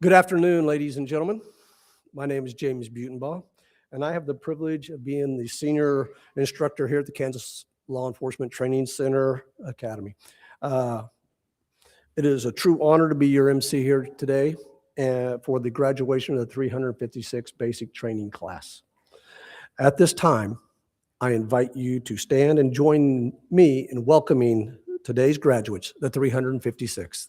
Good afternoon, ladies and gentlemen. My name is James Butenbaugh, and I have the privilege of being the senior instructor here at the Kansas Law Enforcement Training Center Academy. It is a true honor to be your MC here today for the graduation of the 356 basic training class. At this time, I invite you to stand and join me in welcoming today's graduates, the 356th.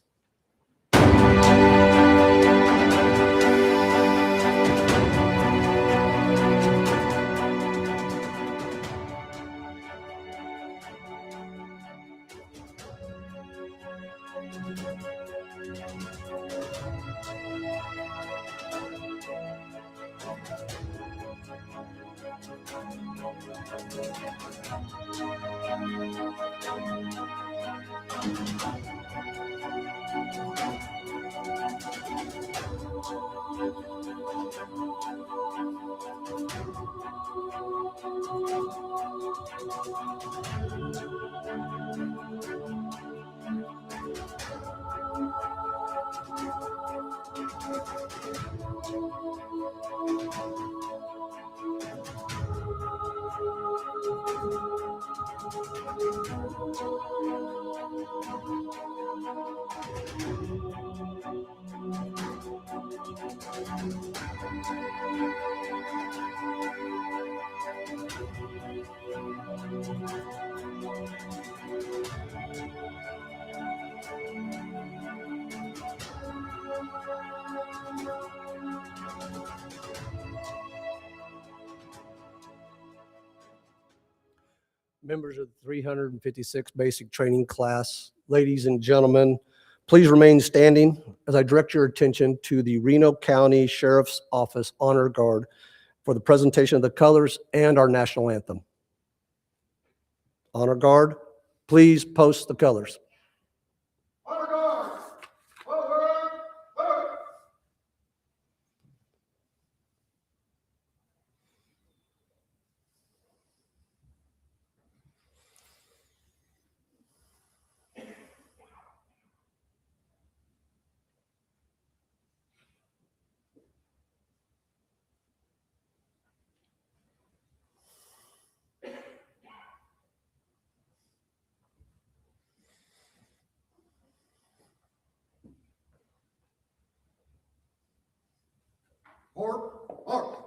Members of the 356 basic training class, ladies and gentlemen, please remain standing as I direct your attention to the Reno County Sheriff's Office Honor Guard for the presentation of the colors and our national anthem. Honor Guard, please post the colors. Honor Guard, forward, forward. Forward, forward.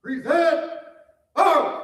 Present, forward.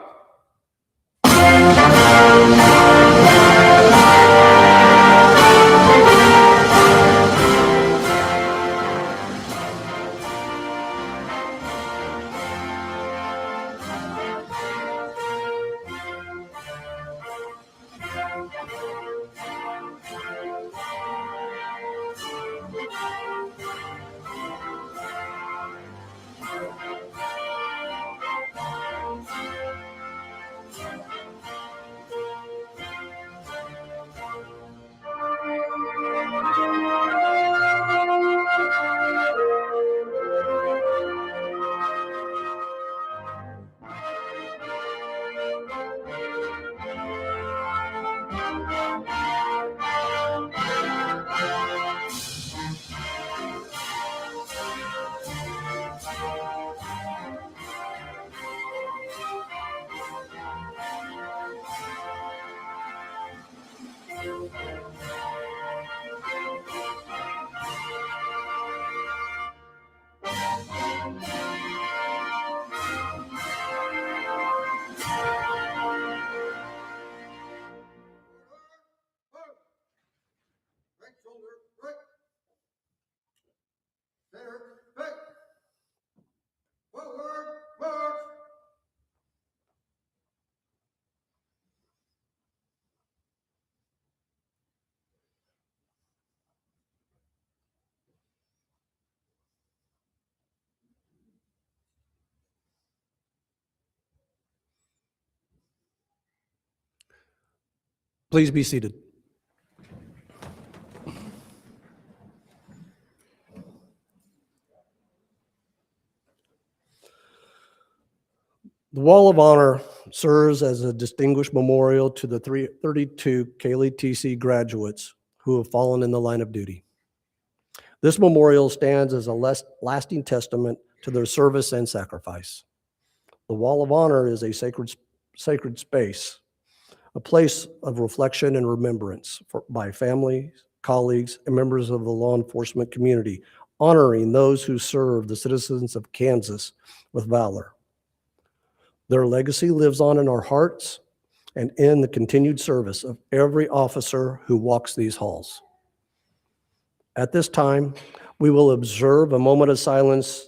Right shoulder, right. Center, right. Forward, march. Please be seated. The Wall of Honor serves as a distinguished memorial to the 32 KLETC graduates who have fallen in the line of duty. This memorial stands as a lasting testament to their service and sacrifice. The Wall of Honor is a sacred space, a place of reflection and remembrance by families, colleagues, and members of the law enforcement community, honoring those who serve the citizens of Kansas with valor. Their legacy lives on in our hearts and in the continued service of every officer who walks these halls. At this time, we will observe a moment of silence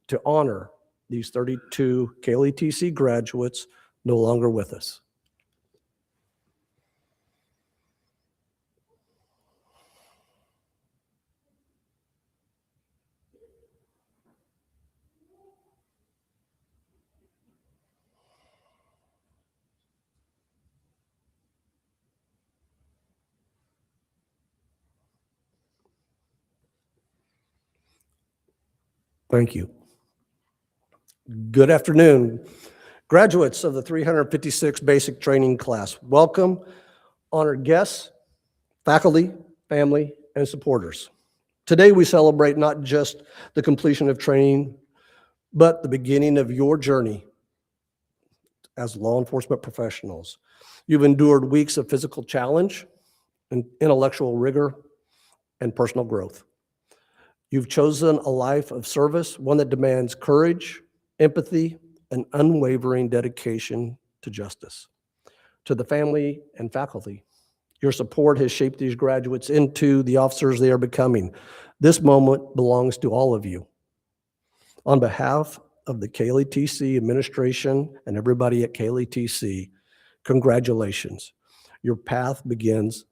to honor these 32 KLETC graduates no longer with us. Thank you. Good afternoon, graduates of the 356 basic training class. Welcome, honored guests, faculty, family, and supporters. Today we celebrate not just the completion of training, but the beginning of your journey as law enforcement professionals. You've endured weeks of physical challenge and intellectual rigor and personal growth. You've chosen a life of service, one that demands courage, empathy, and unwavering dedication to justice. To the family and faculty, your support has shaped these graduates into the officers they are becoming. This moment belongs to all of you. On behalf of the KLETC administration and everybody at KLETC, congratulations. Your path begins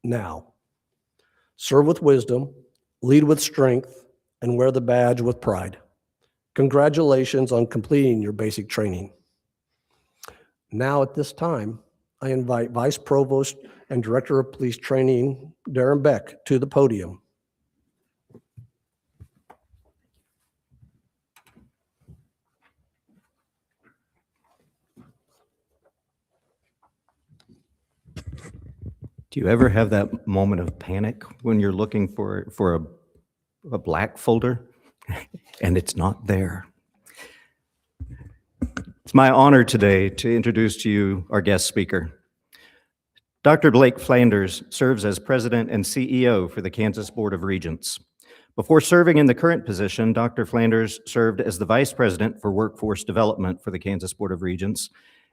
now. Serve with wisdom, lead with strength, and wear the badge with pride. Congratulations on completing your basic training. Now at this time, I invite Vice Provost and Director of Police Training, Darren Beck, to the podium. Do you ever have that moment of panic when you're looking for a black folder and it's not there? It's my honor today to introduce to you our guest speaker. Dr. Blake Flanders serves as President and CEO for the Kansas Board of Regents. Before serving in the current position, Dr. Flanders served as the Vice President for Workforce Development for the Kansas Board of Regents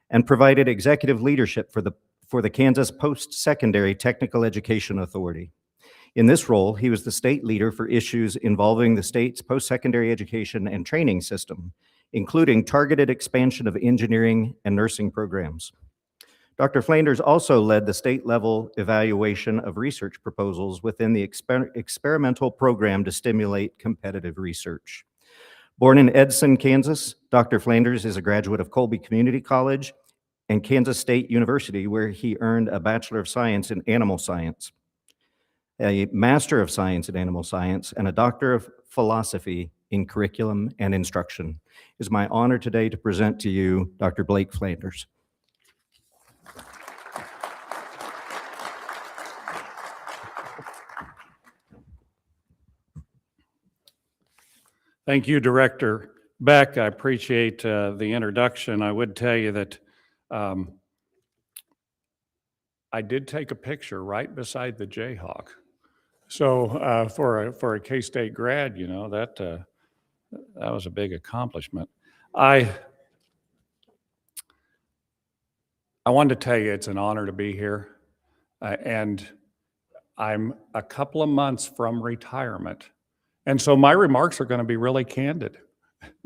and provided executive leadership for the Kansas Post-Secondary Technical Education Authority. In this role, he was the state leader for issues involving the state's post-secondary education and training system, including targeted expansion of engineering and nursing programs. Dr. Flanders also led the state-level evaluation of research proposals within the experimental program to stimulate competitive research. Born in Edson, Kansas, Dr. Flanders is a graduate of Colby Community College and Kansas State University, where he earned a Bachelor of Science in Animal Science, a Master of Science in Animal Science, and a Doctor of Philosophy in Curriculum and Instruction. It is my honor today to present to you Dr. Blake Flanders. Thank you, Director Beck. I appreciate the introduction. I would tell you that I did take a picture right beside the Jayhawk. So for a K-State grad, you know, that was a big accomplishment. I wanted to tell you it's an honor to be here, and I'm a couple of months from retirement. And so my remarks are going to be really candid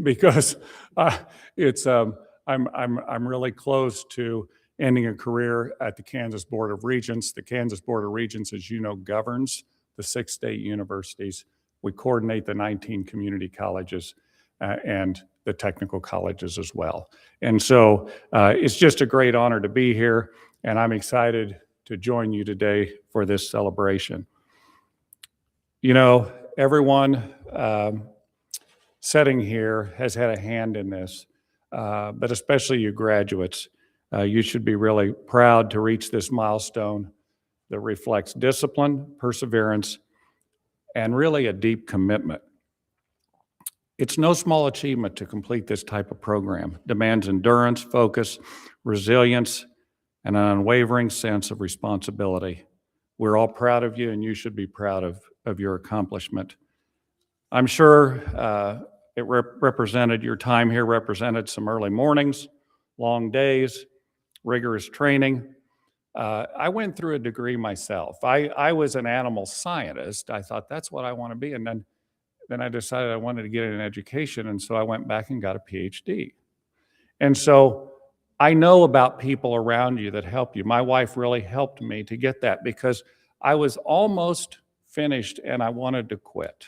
because I'm really close to ending a career at the Kansas Board of Regents. The Kansas Board of Regents, as you know, governs the 6 state universities. We coordinate the 19 community colleges and the technical colleges as well. And so it's just a great honor to be here, and I'm excited to join you today for this celebration. You know, everyone sitting here has had a hand in this. but especially you graduates. You should be really proud to reach this milestone that reflects discipline, perseverance, and really a deep commitment. It's no small achievement to complete this type of program. It demands endurance, focus, resilience, and an unwavering sense of responsibility. We're all proud of you, and you should be proud of your accomplishment. I'm sure your time here represented some early mornings, long days, rigorous training. I went through a degree myself. I was an animal scientist. I thought that's what I want to be. And then I decided I wanted to get an education. And so I went back and got a PhD. And so I know about people around you that help you. My wife really helped me to get that because I was almost finished and I wanted to quit.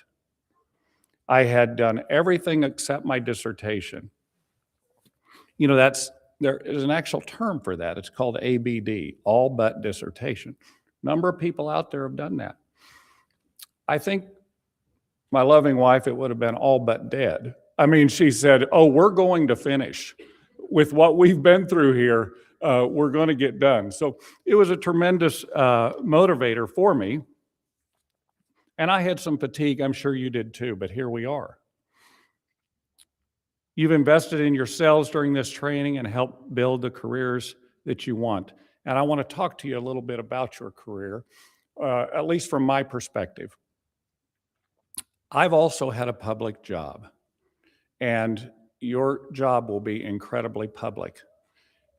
I had done everything except my dissertation. You know, there is an actual term for that. It's called ABD, all but dissertation. Number of people out there have done that. I think my loving wife, it would have been all but dead. I mean, she said, oh, we're going to finish. With what we've been through here, we're going to get done. So it was a tremendous motivator for me. And I had some fatigue, I'm sure you did too, but here we are. You've invested in yourselves during this training and helped build the careers that you want. And I want to talk to you a little bit about your career, at least from my perspective. I've also had a public job, and your job will be incredibly public.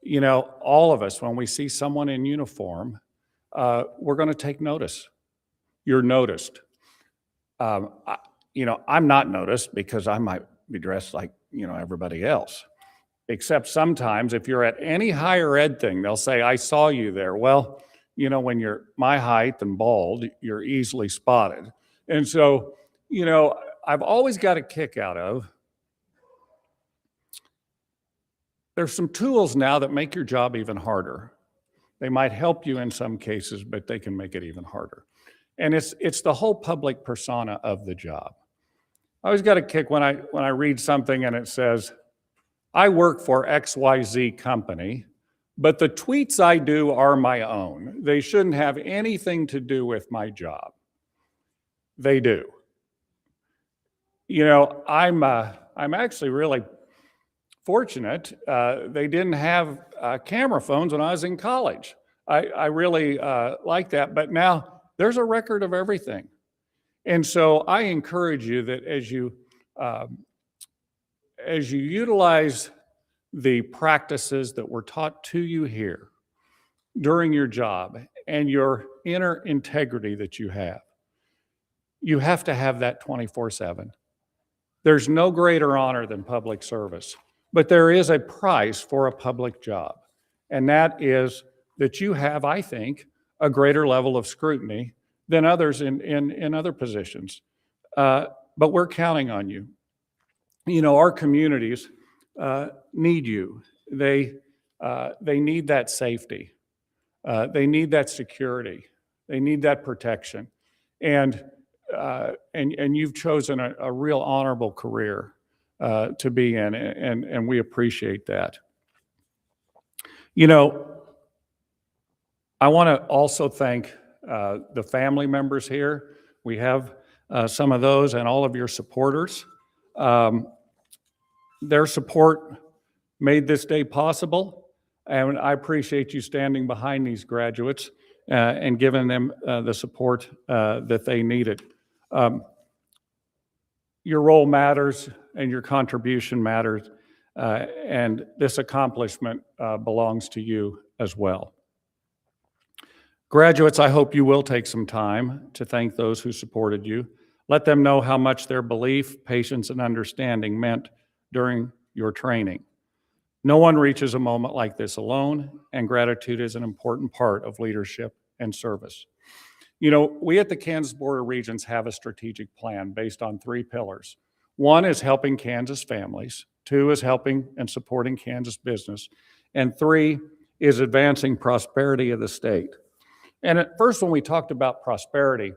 You know, all of us, when we see someone in uniform, we're going to take notice. You're noticed. I'm not noticed because I might be dressed like, everybody else. Except sometimes if you're at any higher ed thing, they'll say, I saw you there. Well, when you're my height and bald, you're easily spotted. And so, I've always got a kick out of, there's some tools now that make your job even harder. They might help you in some cases, but they can make it even harder. And it's the whole public persona of the job. I always got a kick when I read something and it says, I work for XYZ company, but the tweets I do are my own. They shouldn't have anything to do with my job. They do. I'm actually really fortunate. They didn't have camera phones when I was in college. I really like that, but now there's a record of everything. And so I encourage you that as you utilize the practices that were taught to you here during your job and your inner integrity that you have to have that 24/7. There's no greater honor than public service, but there is a price for a public job. And that is that you have, I think, a greater level of scrutiny than others in other positions. But we're counting on you. Our communities need you. They need that safety. They need that security. They need that protection. And you've chosen a real honorable career to be in, and we appreciate that. I want to also thank the family members here. We have some of those and all of your supporters. Their support made this day possible, and I appreciate you standing behind these graduates and giving them the support that they needed. Your role matters and your contribution matters, and this accomplishment belongs to you as well. Graduates, I hope you will take some time to thank those who supported you. Let them know how much their belief, patience, and understanding meant during your training. No one reaches a moment like this alone, and gratitude is an important part of leadership and service. We at the Kansas Board of Regents have a strategic plan based on 3 pillars. 1 is helping Kansas families, 2 is helping and supporting Kansas business, and 3 is advancing prosperity of the state. And at first, when we talked about prosperity,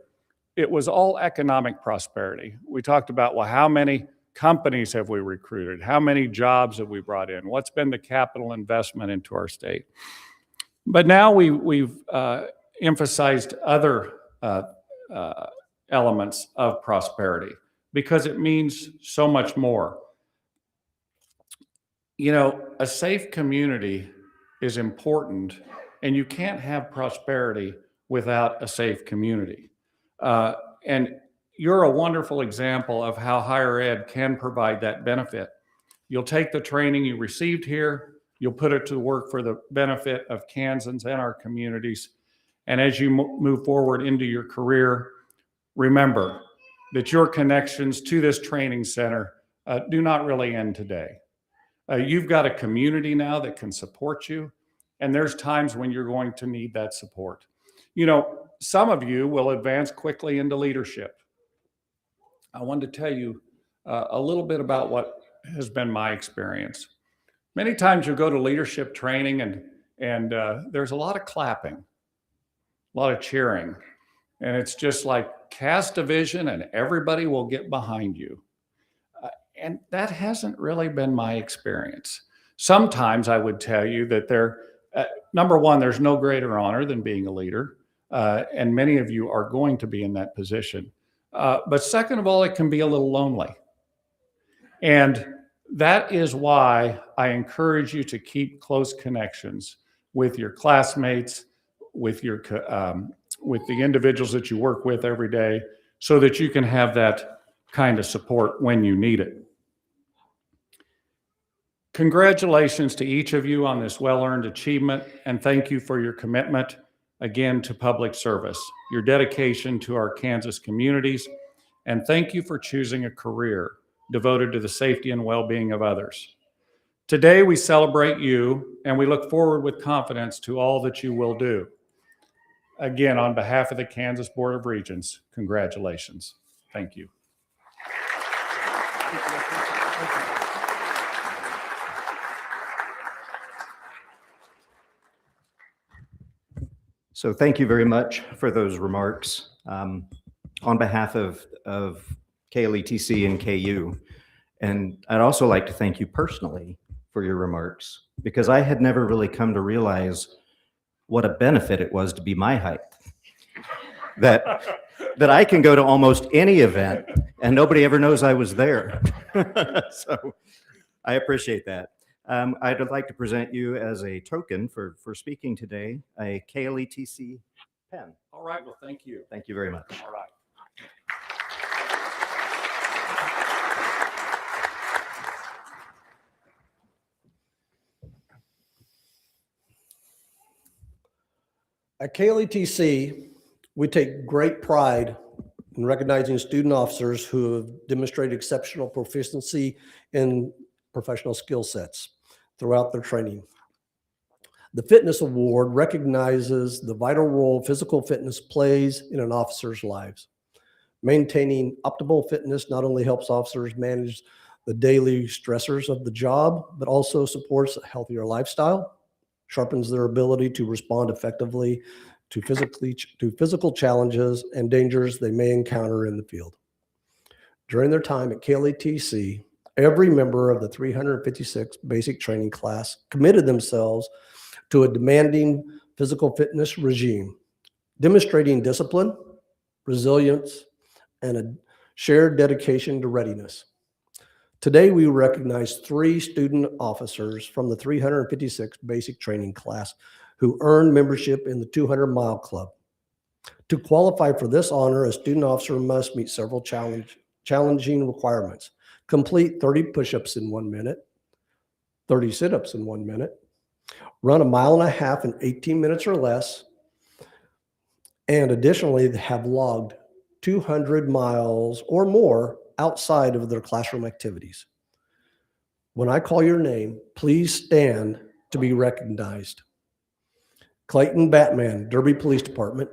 it was all economic prosperity. We talked about, well, how many companies have we recruited? How many jobs have we brought in? What's been the capital investment into our state? But now we've emphasized other elements of prosperity because it means so much more. You know, a safe community is important, and you can't have prosperity without a safe community. And you're a wonderful example of how higher ed can provide that benefit. You'll take the training you received here, you'll put it to work for the benefit of Kansans and our communities. And as you move forward into your career, remember that your connections to this training center do not really end today. You've got a community now that can support you, and there's times when you're going to need that support. You know, some of you will advance quickly into leadership. I wanted to tell you a little bit about what has been my experience. Many times you go to leadership training and there's a lot of clapping, a lot of cheering, and it's just like cast a vision and everybody will get behind you. And that hasn't really been my experience. Sometimes I would tell you that number one, there's no greater honor than being a leader. And many of you are going to be in that position. But second of all, it can be a little lonely. And that is why I encourage you to keep close connections with your classmates, with the individuals that you work with every day, so that you can have that kind of support when you need it. Congratulations to each of you on this well-earned achievement, and thank you for your commitment, again, to public service, your dedication to our Kansas communities, and thank you for choosing a career devoted to the safety and well-being of others. Today, we celebrate you, and we look forward with confidence to all that you will do. Again, on behalf of the Kansas Board of Regents, congratulations. Thank you. So thank you very much for those remarks. On behalf of KLETC and KU, and I'd also like to thank you personally for your remarks, because I had never really come to realize what a benefit it was to be my height. That I can go to almost any event and nobody ever knows I was there. So I appreciate that. I'd like to present you as a token for speaking today, a KLETC pen. All right, well, thank you. Thank you very much. All right. At KLETC, we take great pride in recognizing student officers who have demonstrated exceptional proficiency in professional skill sets throughout their training. The Fitness Award recognizes the vital role physical fitness plays in an officer's lives. Maintaining optimal fitness not only helps officers manage the daily stressors of the job, but also supports a healthier lifestyle, sharpens their ability to respond effectively to physical challenges and dangers they may encounter in the field. During their time at KLETC, every member of the 356 basic training class committed themselves to a demanding physical fitness regime, demonstrating discipline, resilience, and a shared dedication to readiness. Today, we recognize 3 student officers from the 356 basic training class who earned membership in the 200-mile club. To qualify for this honor, a student officer must meet several challenging requirements. Complete 30 push-ups in 1 minute, 30 sit-ups in 1 minute, run 1.5 miles in 18 minutes or less, and additionally have logged 200 miles or more outside of their classroom activities. When I call your name, please stand to be recognized. Clayton Batman, Derby Police Department.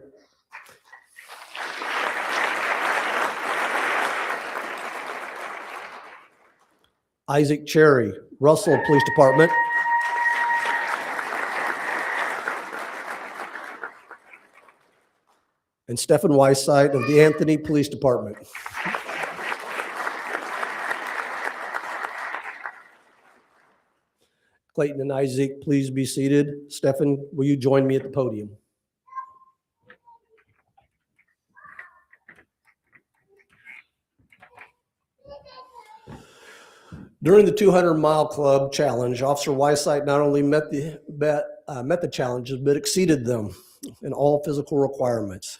Isaac Cherry, Russell Police Department. And Stephen Weisside of the Anthony Police Department. Clayton and Isaac, please be seated. Stefan, will you join me at the podium? During the 200-mile club challenge, Officer Wysite not only met the challenges, but exceeded them in all physical requirements.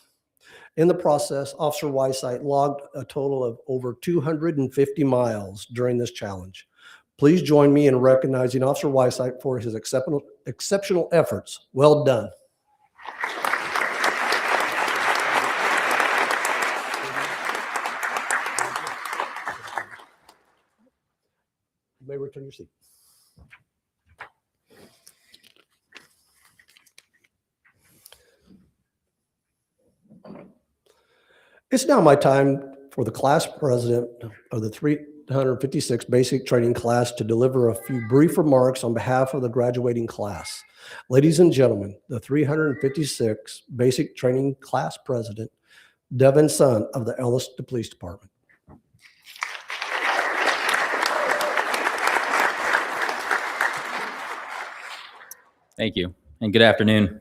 In the process, Officer Wysite logged a total of over 250 miles during this challenge. Please join me in recognizing Officer Wysite for his exceptional efforts. Well done. You may return your seat. It's now my time for the class president of the 356 basic training class to deliver a few brief remarks on behalf of the graduating class. Ladies and gentlemen, the 356 basic training class president, Devin Sun of the Elliston Police Department. Thank you, and good afternoon.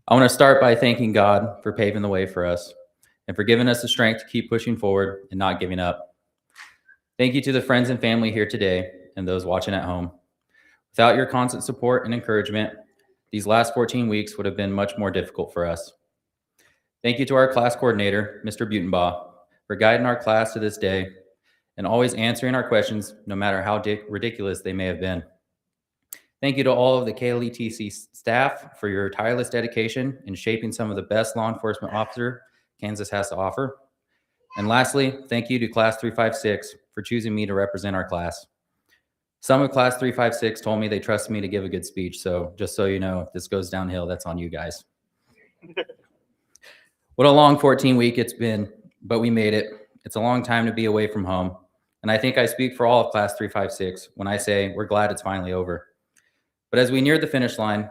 I want to start by thanking God for paving the way for us and for giving us the strength to keep pushing forward and not giving up. Thank you to the friends and family here today and those watching at home. Without your constant support and encouragement, these last 14 weeks would have been much more difficult for us. Thank you to our class coordinator, Mr. Butenbaugh, for guiding our class to this day and always answering our questions, no matter how ridiculous they may have been. Thank you to all of the KLETC staff for your tireless dedication in shaping some of the best law enforcement officer Kansas has to offer. And lastly, thank you to Class 356 for choosing me to represent our class. Some of Class 356 told me they trusted me to give a good speech, so just so you know, if this goes downhill, that's on you guys. What a long 14-week it's been, but we made it. It's a long time to be away from home, and I think I speak for all of Class 356 when I say we're glad it's finally over. But as we neared the finish line,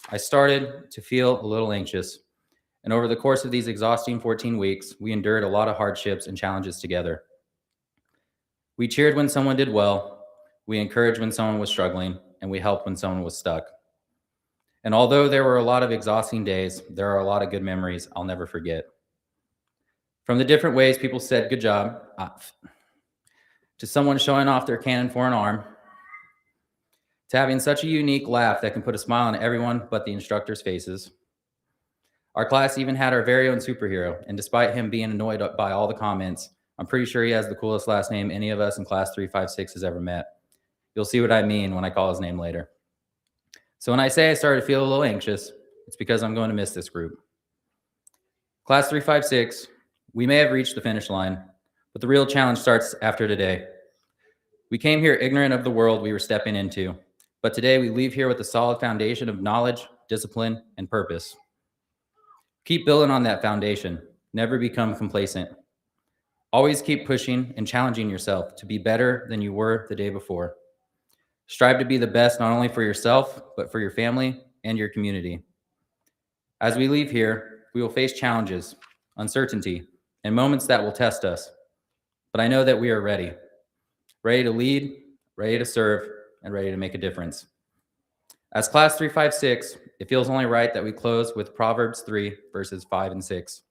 I started to feel a little anxious. And over the course of these exhausting 14 weeks, we endured a lot of hardships and challenges together. We cheered when someone did well, we encouraged when someone was struggling, and we helped when someone was stuck. And although there were a lot of exhausting days, there are a lot of good memories I'll never forget. From the different ways people said, "Good job," to someone showing off their cannon for an arm, to having such a unique laugh that can put a smile on everyone but the instructors' faces. Our class even had our very own superhero, and despite him being annoyed by all the comments, I'm pretty sure he has the coolest last name any of us in Class 356 has ever met. You'll see what I mean when I call his name later. So when I say I started to feel a little anxious, it's because I'm going to miss this group. Class 356, we may have reached the finish line, but the real challenge starts after today. We came here ignorant of the world we were stepping into. But today we leave here with a solid foundation of knowledge, discipline, and purpose. Keep building on that foundation. Never become complacent. Always keep pushing and challenging yourself to be better than you were the day before. Strive to be the best not only for yourself, but for your family and your community. As we leave here, we will face challenges, uncertainty, and moments that will test us. But I know that we are ready. Ready to lead, ready to serve, and ready to make a difference. As Class 356, it feels only right that we close with Proverbs 3, verses 5 and 6.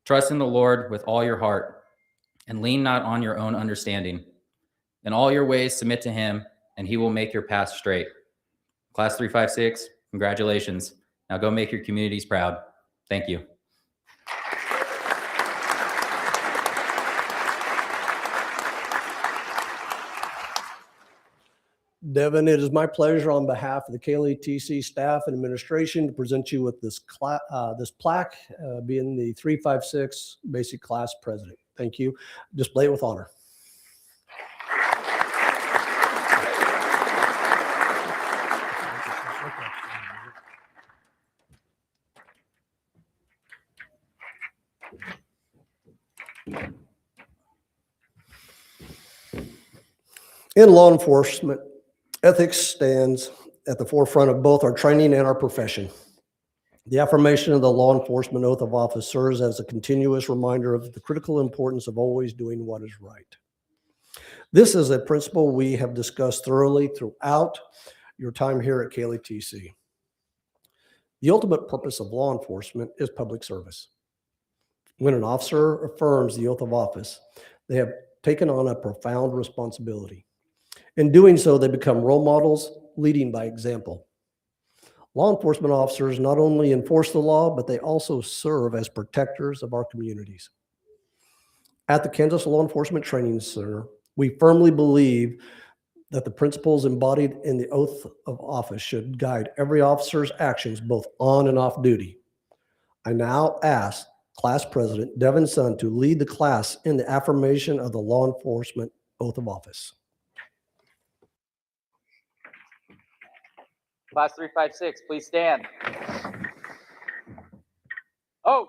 Trust in the Lord with all your heart, and lean not on your own understanding. In all your ways submit to him, and he will make your path straight. Class 356, congratulations. Now go make your communities proud. Thank you. Devin, it is my pleasure on behalf of the KLETC staff and administration to present you with this plaque, being the 356 basic class president. Thank you. Display it with honor. In law enforcement, ethics stands at the forefront of both our training and our profession. The affirmation of the law enforcement oath of office serves as a continuous reminder of the critical importance of always doing what is right. This is a principle we have discussed thoroughly throughout your time here at KLETC. The ultimate purpose of law enforcement is public service. When an officer affirms the oath of office, they have taken on a profound responsibility. In doing so, they become role models, leading by example. Law enforcement officers not only enforce the law, but they also serve as protectors of our communities. At the Kansas Law Enforcement Training Center, we firmly believe that the principles embodied in the oath of office should guide every officer's actions both on and off duty. I now ask Class President Devin Sun to lead the class in the affirmation of the law enforcement oath of office. Class 356, please stand. Oath.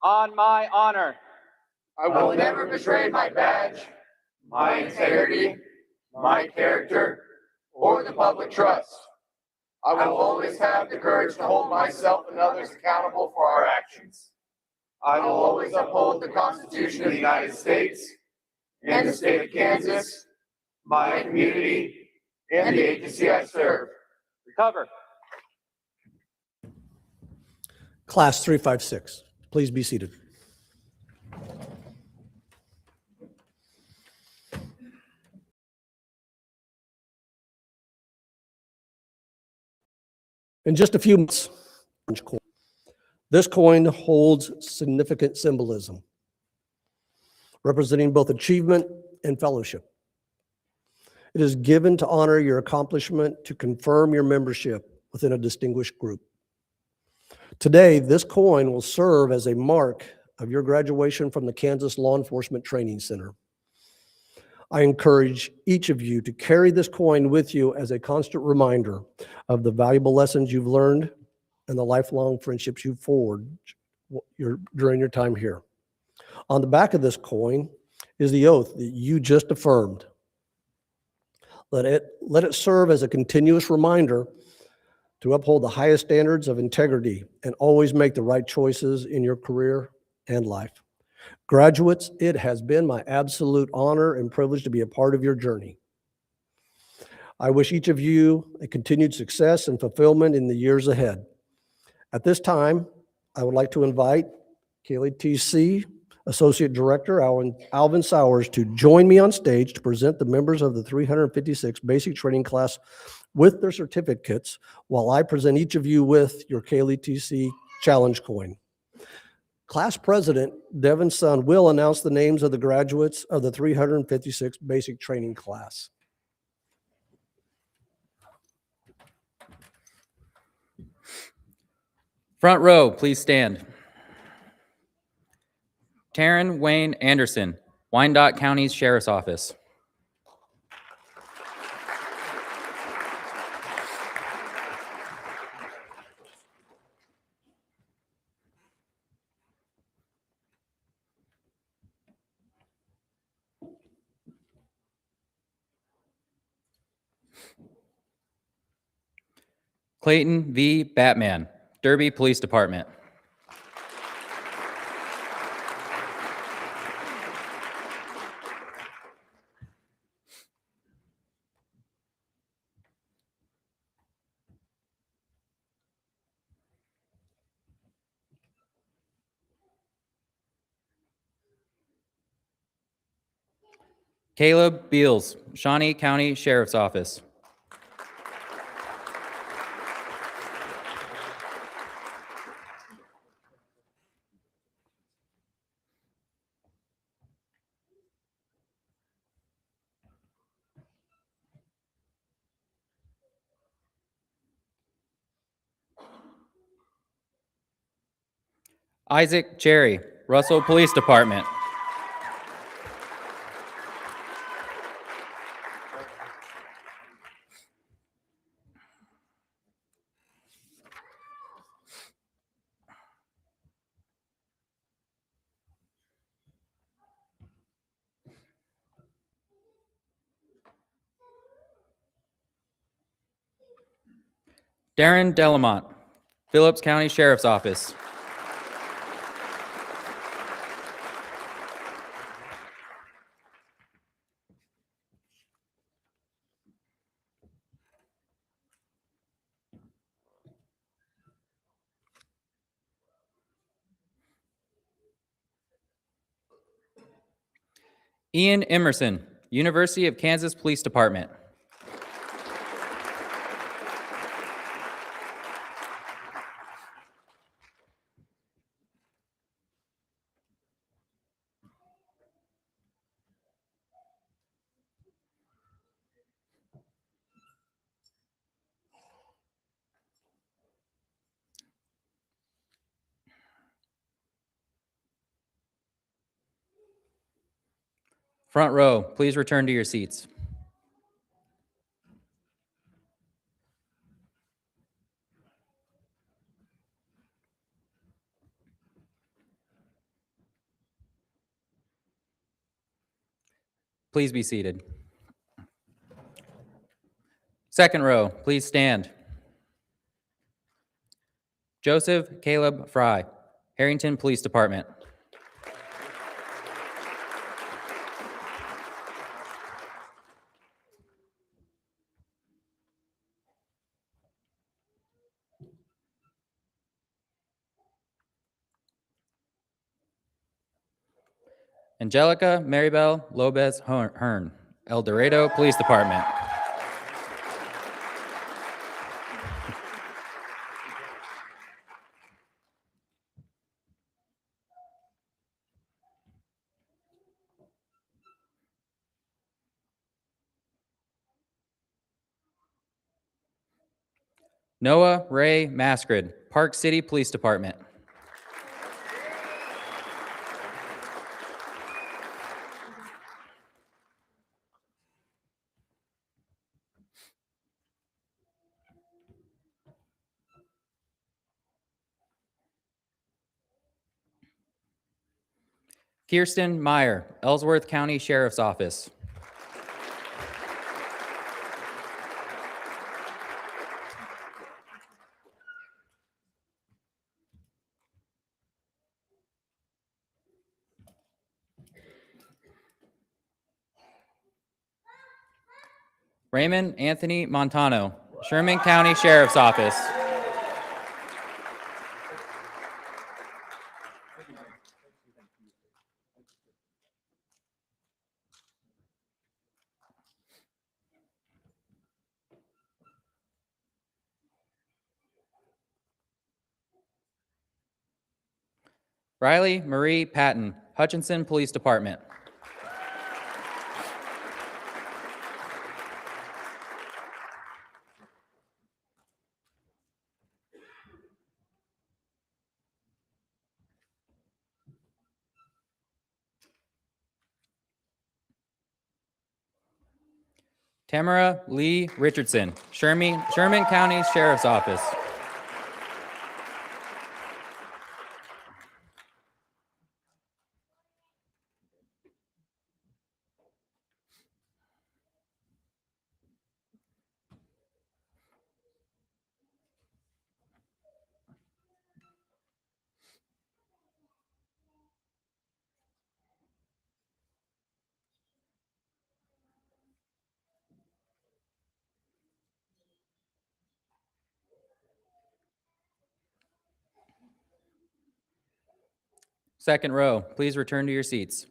On my honor. I will never betray my badge, my integrity, my character, or the public trust. I will always have the courage to hold myself and others accountable for our actions. I will always uphold the Constitution of the United States and the state of Kansas, my community, and the agency I serve. Recover. Class 356, please be seated. In just a few months, this coin holds significant symbolism, representing both achievement and fellowship. It is given to honor your accomplishment, to confirm your membership within a distinguished group. Today, this coin will serve as a mark of your graduation from the Kansas Law Enforcement Training Center. I encourage each of you to carry this coin with you as a constant reminder of the valuable lessons you've learned and the lifelong friendships you've forged during your time here. On the back of this coin is the oath that you just affirmed. Let it serve as a continuous reminder to uphold the highest standards of integrity and always make the right choices in your career and life. Graduates, it has been my absolute honor and privilege to be a part of your journey. I wish each of you a continued success and fulfillment in the years ahead. At this time, I would like to invite KLETC Associate Director Alvin Sowers to join me on stage to present the members of the 356 basic training class with their certificates while I present each of you with your KLETC challenge coin. Class President Devin Sun will announce the names of the graduates of the 356 basic training class. Front row, please stand. Taryn Wayne Anderson, Wyandotte County Sheriff's Office. Clayton V. Batman, Derby Police Department. Caleb Beals, Shawnee County Sheriff's Office. Isaac Cherry, Russell Police Department. Darren Delamont, Phillips County Sheriff's Office. Ian Emerson, University of Kansas Police Department. Front row, please return to your seats. Please be seated. Second row, please stand. Joseph Caleb Fry, Harrington Police Department. Angelica Maribel Lopez Hearn, El Dorado Police Department. Noah Ray Mascrid, Park City Police Department. Kirsten Meyer, Ellsworth County Sheriff's Office. Raymond Anthony Montano, Sherman County Sheriff's Office. Riley Marie Patton, Hutchinson Police Department. Tamara Lee Richardson, Sherman County Sheriff's Office. Second row, please return to your seats.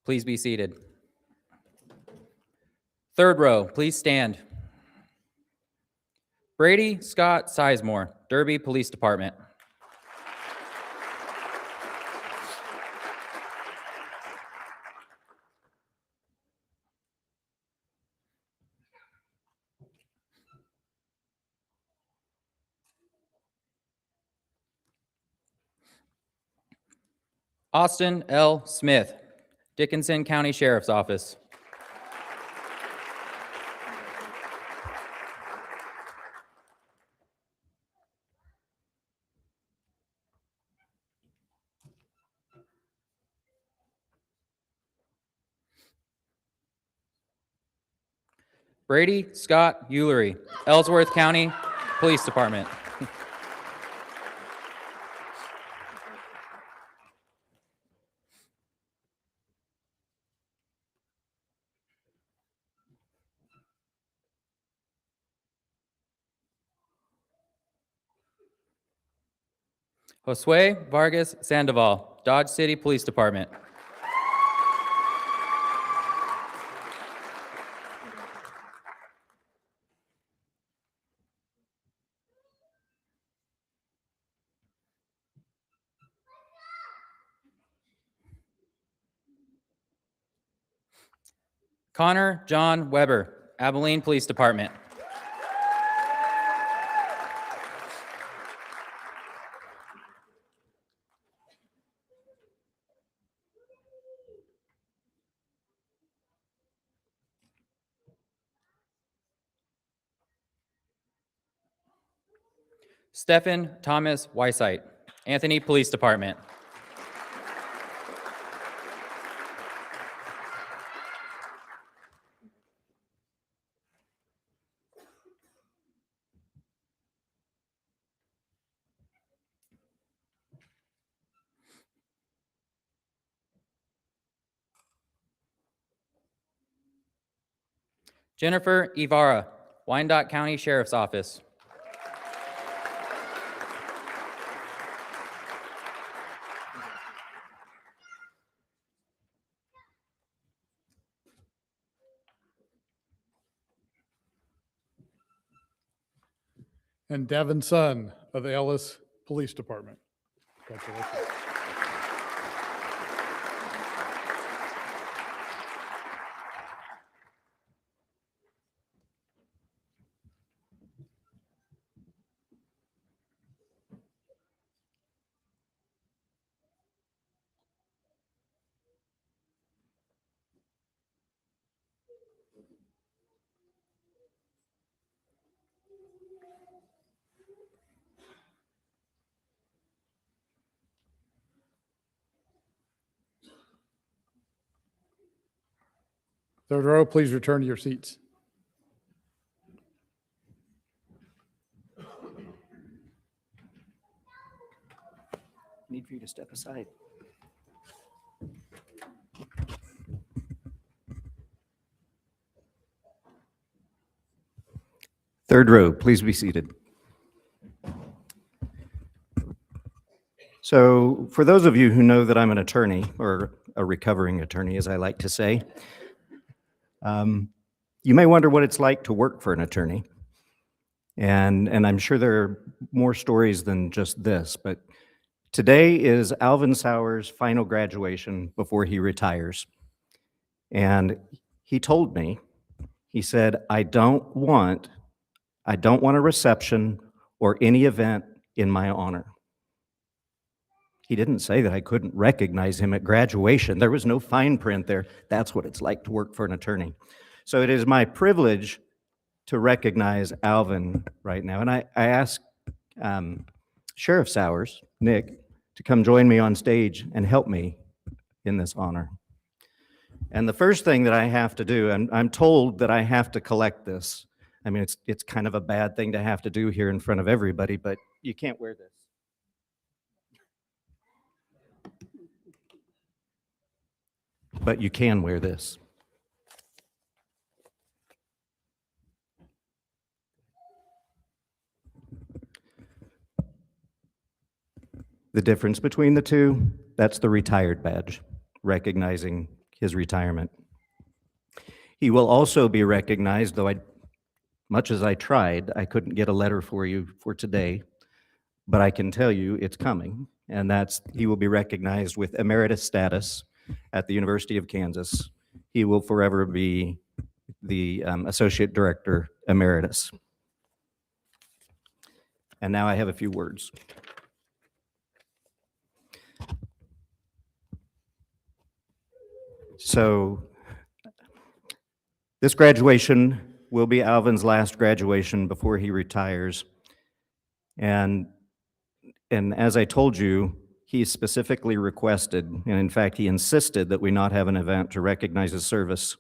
Please be seated. Third row, please stand. Brady Scott Sizemore, Derby Police Department. Austin L. Smith, Dickinson County Sheriff's Office. Brady Scott Eulery, Ellsworth County Police Department. Josue Vargas Sandoval, Dodge City Police Department. Connor John Weber, Abilene Police Department. Stephen Thomas Weisheit, Anthony Police Department. Jennifer Ibarra, Wyandotte County Sheriff's Office. And Devin Sun of the Ellis Police Department. Congratulations. Third row, please return to your seats. Need for you to step aside. Third row, please be seated. So for those of you who know that I'm an attorney, or a recovering attorney, as I like to say, you may wonder what it's like to work for an attorney. And I'm sure there are more stories than just this, but today is Alvin Sauer's final graduation before he retires. And he told me, he said, I don't want a reception or any event in my honor. He didn't say that I couldn't recognize him at graduation. There was no fine print there. That's what it's like to work for an attorney. So it is my privilege to recognize Alvin right now. And I asked Sheriff Sowers, Nick, to come join me on stage and help me in this honor. And the first thing that I have to do, and I'm told that I have to collect this. I mean, it's kind of a bad thing to have to do here in front of everybody, but you can't wear this. But you can wear this. The difference between the two, that's the retired badge, recognizing his retirement. He will also be recognized, though much as I tried, I couldn't get a letter for you for today, but I can tell you it's coming, and he will be recognized with emeritus status at the University of Kansas. He will forever be the Associate Director Emeritus. And now I have a few words. So this graduation will be Alvin's last graduation before he retires. And as I told you, he specifically requested, and in fact, he insisted that we not have an event to recognize his service.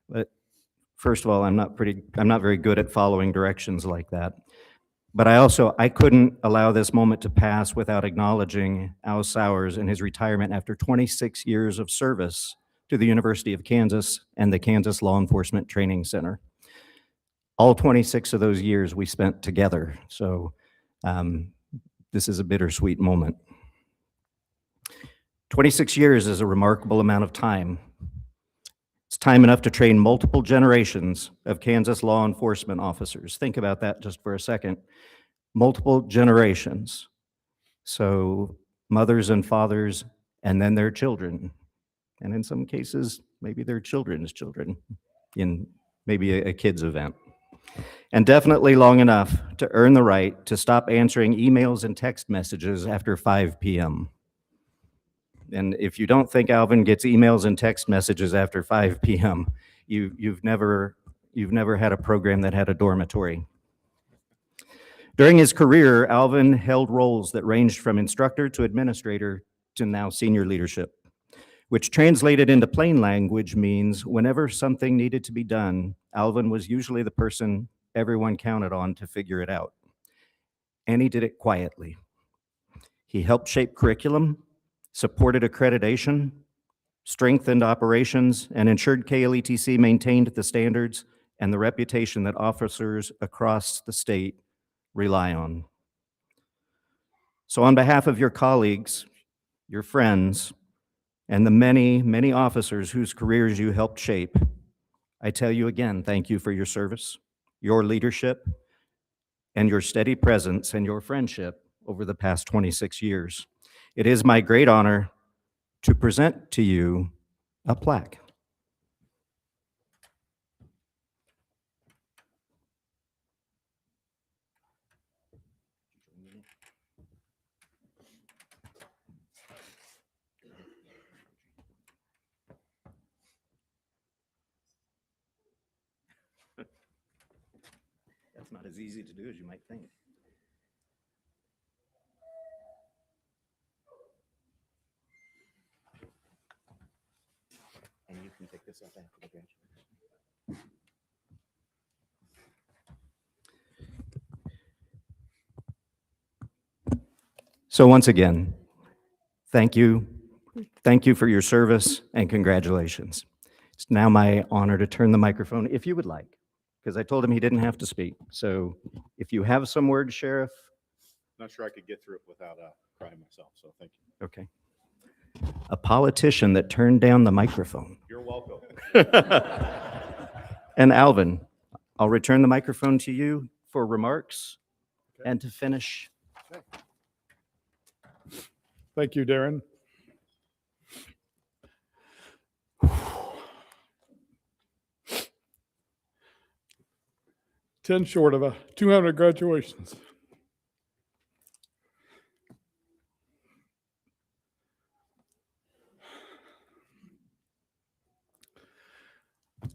But first of all, I'm not very good at following directions like that. But I couldn't allow this moment to pass without acknowledging Al Sowers and his retirement after 26 years of service to the University of Kansas and the Kansas Law Enforcement Training Center. All 26 of those years we spent together. So this is a bittersweet moment. 26 years is a remarkable amount of time. It's time enough to train multiple generations of Kansas law enforcement officers. Think about that just for a second. Multiple generations. So mothers and fathers, and then their children. And in some cases, maybe their children's children in maybe a kid's event. And definitely long enough to earn the right to stop answering emails and text messages after 5 p.m. And if you don't think Alvin gets emails and text messages after 5 p.m., you've never had a program that had a dormitory. During his career, Alvin held roles that ranged from instructor to administrator to now senior leadership, which translated into plain language means whenever something needed to be done, Alvin was usually the person everyone counted on to figure it out. And he did it quietly. He helped shape curriculum, supported accreditation, strengthened operations, and ensured KLETC maintained the standards and the reputation that officers across the state rely on. So on behalf of your colleagues, your friends, and the many, many officers whose careers you helped shape, I tell you again, thank you for your service, your leadership, and your steady presence and your friendship over the past 26 years. It is my great honor to present to you a plaque. That's not as easy to do as you might think. And you can pick this up after the graduation. So once again, thank you. Thank you for your service and congratulations. It's now my honor to turn the microphone, if you would like, because I told him he didn't have to speak. So if you have some words, Sheriff. Not sure I could get through it without crying myself, so thank you. Okay. A politician that turned down the microphone. You're welcome. And Alvin, I'll return the microphone to you for remarks and to finish. Thank you, Darren. Ten short of 200 graduations.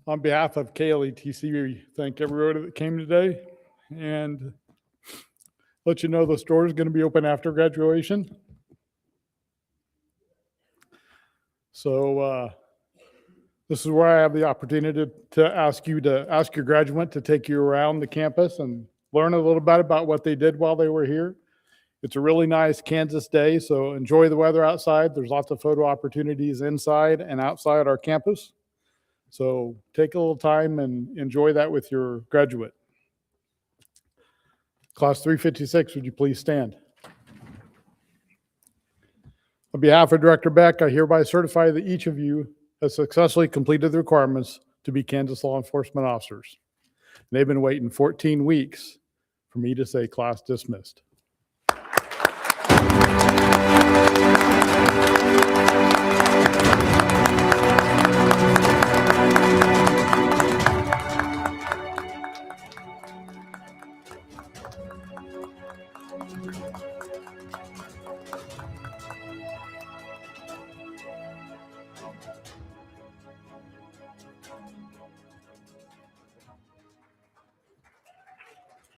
On behalf of KLETC, we thank everybody that came today and let you know the store is going to be open after graduation. So this is where I have the opportunity to ask your graduate to take you around the campus and learn a little bit about what they did while they were here. It's a really nice Kansas day, so enjoy the weather outside. There's lots of photo opportunities inside and outside our campus. So take a little time and enjoy that with your graduate. Class 356, would you please stand? On behalf of Director Beck, I hereby certify that each of you has successfully completed the requirements to be Kansas law enforcement officers. They've been waiting 14 weeks for me to say class dismissed.